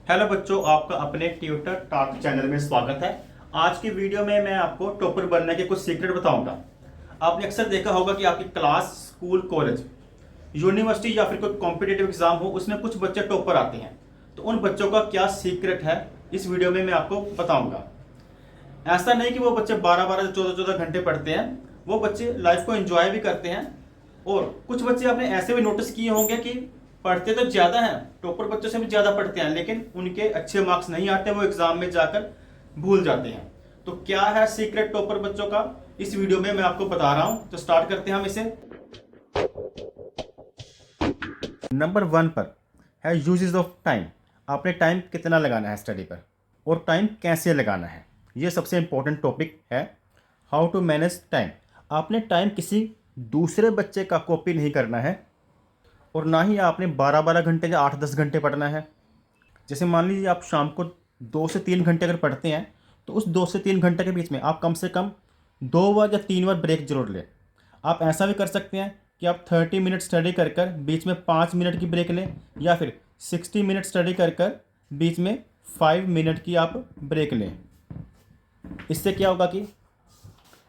Hello बच्चों, आपका अपने ट्यूटर टॉक चैनल में स्वागत है। आज की वीडियो में मैं आपको टॉपर बनने के कुछ सीक्रेट बताऊंगा। आपने अक्सर देखा होगा कि आपकी क्लास, स्कूल, कॉलेज, यूनिवर्सिटी या फिर कोई कॉम्पिटिटिव एग्जाम हो, उसमें कुछ बच्चे टॉपर आते हैं। तो उन बच्चों का क्या सीक्रेट है, इस वीडियो में मैं आपको बताऊंगा। ऐसा नहीं कि वो बच्चे 12-12 14-14 घंटे पढ़ते हैं, वो बच्चे लाइफ को एंजॉय भी करते हैं। और कुछ बच्चे आपने ऐसे भी नोटिस किए होंगे कि पढ़ते तो ज़्यादा हैं, टॉपर बच्चों से भी ज़्यादा पढ़ते हैं, लेकिन उनके अच्छे मार्क्स नहीं आते, वो एग्जाम में जाकर भूल जाते हैं। तो क्या है सीक्रेट टॉपर बच्चों का, इस वीडियो में मैं आपको बता रहा हूं। तो स्टार्ट करते हैं हम इसे। नंबर 1 पर है यूजेस ऑफ टाइम। आपने टाइम कितना लगाना है स्टडी पर और टाइम कैसे लगाना है, ये सबसे इंपॉर्टेंट टॉपिक है। How to manage time. आपने टाइम किसी दूसरे बच्चे का कॉपी नहीं करना है और ना ही आपने 12-12 घंटे या 8-10 घंटे पढ़ना है। जैसे मान लीजिए आप शाम को 2 से 3 घंटे अगर पढ़ते हैं, तो उस 2 से 3 घंटे के बीच में आप कम से कम 2 बार या 3 बार ब्रेक जरूर लें। आप ऐसा भी कर सकते हैं कि आप 30 मिनट स्टडी कर कर बीच में 5 मिनट की ब्रेक लें, या फिर 60 मिनट स्टडी कर कर बीच में 5 मिनट की आप ब्रेक लें। इससे क्या होगा कि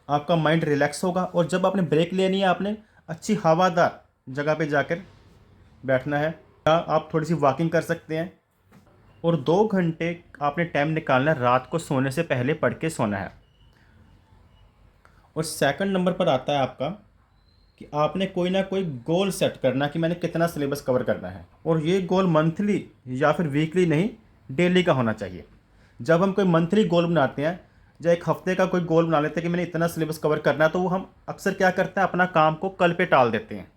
आपका माइंड रिलैक्स होगा, और जब आपने ब्रेक लेनी है आपने अच्छी हवादार जगह पे जाकर बैठना है, या आप थोड़ी सी वॉकिंग कर सकते हैं। और 2 घंटे आपने टाइम निकालना है रात को सोने से पहले, पढ़ के सोना है। और सेकंड नंबर पर आता है आपका कि आपने कोई ना कोई गोल सेट करना कि मैंने कितना सिलेबस कवर करना है, और ये गोल मंथली या फिर वीकली नहीं, डेली का होना चाहिए। जब हम कोई मंथली गोल बनाते हैं या एक हफ्ते का कोई गोल बना लेते हैं कि मैंने इतना सिलेबस कवर करना है, तो वो हम अक्सर क्या करते हैं, अपना काम को कल पे टाल देते हैं।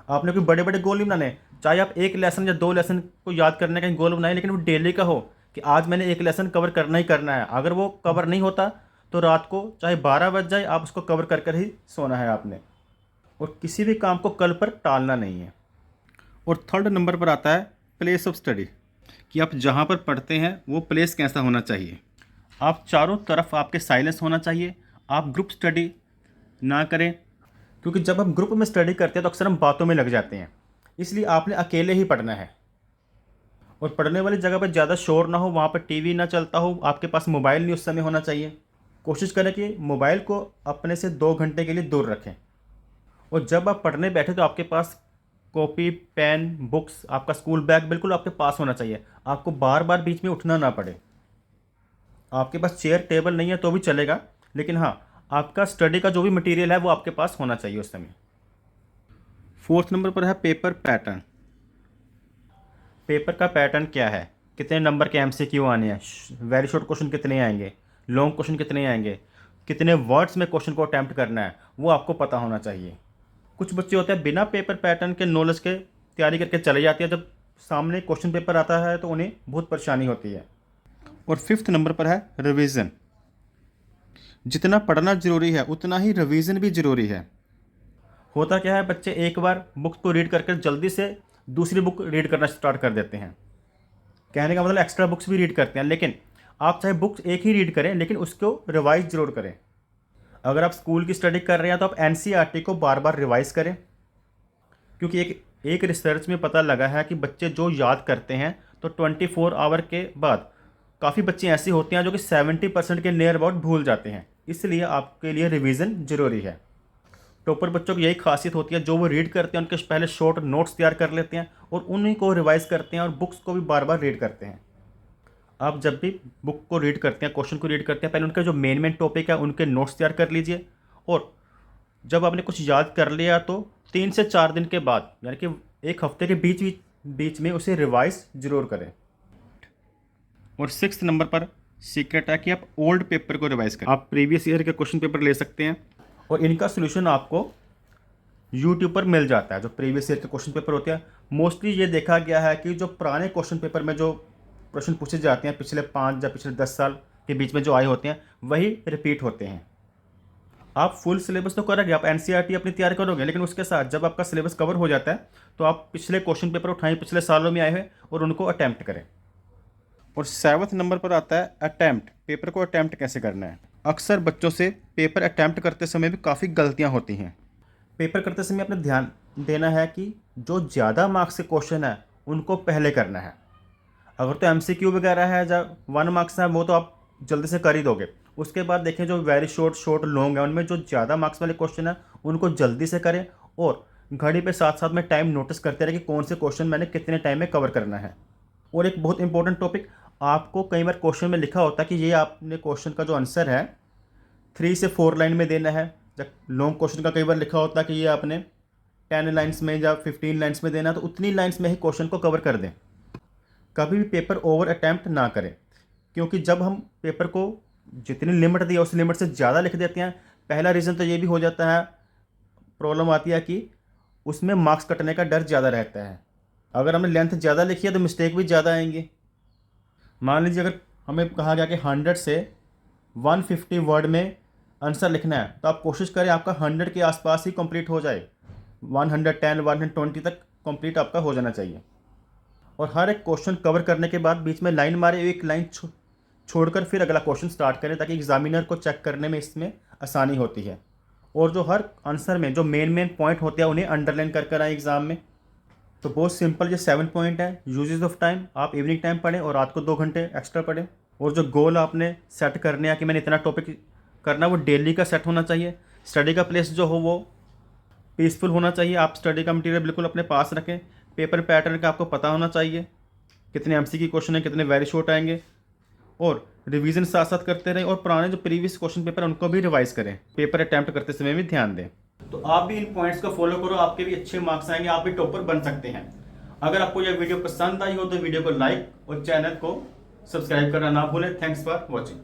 आपने कोई बड़े बड़े गोल नहीं बनाने, चाहे आप एक लेसन या 2 लेसन को याद करने का गोल बनाए, लेकिन वो डेली का हो कि आज मैंने एक लेसन कवर करना ही करना है। अगर वो कवर नहीं होता तो रात को चाहे 12 बज जाए, आप उसको कवर कर कर ही सोना है आपने, और किसी भी काम को कल पर टालना नहीं है। और थर्ड नंबर पर आता है प्लेस ऑफ स्टडी, कि आप जहाँ पर पढ़ते हैं वो प्लेस कैसा होना चाहिए। आप चारों तरफ आपके साइलेंस होना चाहिए। आप ग्रुप स्टडी ना करें, क्योंकि जब हम ग्रुप में स्टडी करते हैं तो अक्सर हम बातों में लग जाते हैं। इसलिए आपने अकेले ही पढ़ना है, और पढ़ने वाली जगह पर ज़्यादा शोर ना हो, वहाँ पर टीवी ना चलता हो, आपके पास मोबाइल नहीं उस समय होना चाहिए। कोशिश करें कि मोबाइल को अपने से 2 घंटे के लिए दूर रखें। और जब आप पढ़ने बैठे तो आपके पास कॉपी, पेन, बुक्स, आपका स्कूल बैग बिल्कुल आपके पास होना चाहिए। आपको बार बार बीच में उठना ना पड़े। आपके पास चेयर टेबल नहीं है तो भी चलेगा, लेकिन हाँ, आपका स्टडी का जो भी मटेरियल है वो आपके पास होना चाहिए उस समय। फोर्थ नंबर पर है पेपर पैटर्न। पेपर का पैटर्न क्या है, कितने नंबर के एमसीक्यू आने हैं, वेरी शॉर्ट क्वेश्चन कितने आएंगे, लॉन्ग क्वेश्चन कितने आएंगे, कितने वर्ड्स में क्वेश्चन को अटैम्प्ट करना है, वो आपको पता होना चाहिए। कुछ बच्चे होते हैं बिना पेपर पैटर्न के नॉलेज के तैयारी करके चले जाते हैं, जब सामने क्वेश्चन पेपर आता है तो उन्हें बहुत परेशानी होती है। और फिफ्थ नंबर पर है रिवीजन। जितना पढ़ना ज़रूरी है उतना ही रिवीजन भी ज़रूरी है। होता क्या है, बच्चे एक बार बुक को रीड करके जल्दी से दूसरी बुक रीड करना स्टार्ट कर देते हैं। कहने का मतलब एक्स्ट्रा बुक्स भी रीड करते हैं, लेकिन आप चाहे बुक्स एक ही रीड करें, लेकिन उसको रिवाइज जरूर करें। अगर आप स्कूल की स्टडी कर रहे हैं तो आप एनसीईआरटी को बार बार रिवाइज करें, क्योंकि एक रिसर्च में पता लगा है कि बच्चे जो याद करते हैं तो 24 आवर के बाद काफ़ी बच्चे ऐसे होते हैं जो कि 70% के नियर अबाउट भूल जाते हैं। इसलिए आपके लिए रिवीजन ज़रूरी है। टॉपर बच्चों की यही खासियत होती है, जो वो रीड करते हैं उनके पहले शॉर्ट नोट्स तैयार कर लेते हैं और उन्हीं को रिवाइज करते हैं, और बुक्स को भी बार बार रीड करते हैं। आप जब भी बुक को रीड करते हैं, क्वेश्चन को रीड करते हैं, पहले उनका जो मेन टॉपिक है उनके नोट्स तैयार कर लीजिए। और जब आपने कुछ याद कर लिया तो 3 से 4 दिन के बाद, यानी कि एक हफ्ते के बीच में उसे रिवाइज जरूर करें। और सिक्स्थ नंबर पर सीक्रेट है कि आप ओल्ड पेपर को रिवाइज करें। आप प्रीवियस ईयर के क्वेश्चन पेपर ले सकते हैं, और इनका सोल्यूशन आपको यूट्यूब पर मिल जाता है। जो प्रीवियस ईयर के क्वेश्चन पेपर होते हैं, मोस्टली ये देखा गया है कि जो पुराने क्वेश्चन पेपर में जो प्रश्न पूछे जाते हैं पिछले 5 या पिछले 10 साल के बीच में जो आए होते हैं, वही रिपीट होते हैं। आप फुल सिलेबस तो करोगे, आप एनसीईआरटी अपनी तैयार करोगे, लेकिन उसके साथ जब आपका सिलेबस कवर हो जाता है तो आप पिछले क्वेश्चन पेपर उठाएं, पिछले सालों में आए हुए, और उनको अटैम्प्ट करें। और 7वें नंबर पर आता है अटैम्प्ट। पेपर को अटैम्प्ट कैसे करना है। अक्सर बच्चों से पेपर अटैम्प्ट करते समय भी काफ़ी गलतियाँ होती हैं। पेपर करते समय अपने ध्यान देना है कि जो ज़्यादा मार्क्स के क्वेश्चन है उनको पहले करना है। अगर तो MCQ वगैरह है जब 1 मार्क्स है वो तो आप जल्दी से कर ही दोगे। उसके बाद देखें जो वेरी शॉर्ट शॉर्ट लॉन्ग है उनमें जो ज़्यादा मार्क्स वाले क्वेश्चन है उनको जल्दी से करें, और घड़ी पे साथ साथ में टाइम नोटिस करते रहे कि कौन से क्वेश्चन मैंने कितने टाइम में कवर करना है। और एक बहुत इंपॉर्टेंट टॉपिक, आपको कई बार क्वेश्चन में लिखा होता है कि ये आपने क्वेश्चन का जो आंसर है 3 से 4 लाइन में देना है। जब लॉन्ग क्वेश्चन का कई बार लिखा होता है कि ये आपने 10 लाइन्स में या 15 लाइन्स में देना है, तो उतनी लाइन्स में ही क्वेश्चन को कवर कर दें। कभी भी पेपर ओवर अटैम्प्ट ना करें, क्योंकि जब हम पेपर को जितनी लिमिट दी है उस लिमिट से ज़्यादा लिख देते हैं, पहला रीज़न तो ये भी हो जाता है, प्रॉब्लम आती है कि उसमें मार्क्स कटने का डर ज़्यादा रहता है। अगर हमने लेंथ ज़्यादा लिखी है तो मिस्टेक भी ज़्यादा आएंगे। मान लीजिए अगर हमें कहा गया कि 100 से 150 वर्ड में आंसर लिखना है, तो आप कोशिश करें आपका 100 के आसपास ही कंप्लीट हो जाए, 110 120 तक कंप्लीट आपका हो जाना चाहिए। और हर एक क्वेश्चन कवर करने के बाद बीच में लाइन मारे, एक लाइन छोड़कर फिर अगला क्वेश्चन स्टार्ट करें, ताकि एग्जामिनर को चेक करने में इसमें आसानी होती है। और जो हर आंसर में जो मेन पॉइंट होते हैं उन्हें अंडरलाइन कर आए एग्ज़ाम में। तो बहुत सिंपल ये 7 पॉइंट है। यूजेस ऑफ टाइम, आप इवनिंग टाइम पढ़ें और रात को 2 घंटे एक्स्ट्रा पढ़ें। और जो गोल आपने सेट करने हैं कि मैंने इतना टॉपिक करना, वो डेली का सेट होना चाहिए। स्टडी का प्लेस जो हो वो पीसफुल होना चाहिए। आप स्टडी का मटीरियल बिल्कुल अपने पास रखें। पेपर पैटर्न का आपको पता होना चाहिए, कितने MCQ क्वेश्चन हैं, कितने वेरी शॉर्ट आएंगे, और रिवीजन साथ साथ करते रहें। और पुराने जो प्रीवियस क्वेश्चन पेपर है उनको भी रिवाइज करें, पेपर अटैम्प्ट करते समय भी ध्यान दें। तो आप भी इन पॉइंट्स को फॉलो करो, आपके भी अच्छे मार्क्स आएंगे, आप भी टॉपर बन सकते हैं। अगर आपको यह वीडियो पसंद आई हो तो वीडियो को लाइक और चैनल को सब्सक्राइब करना ना भूलें। Thanks for watching.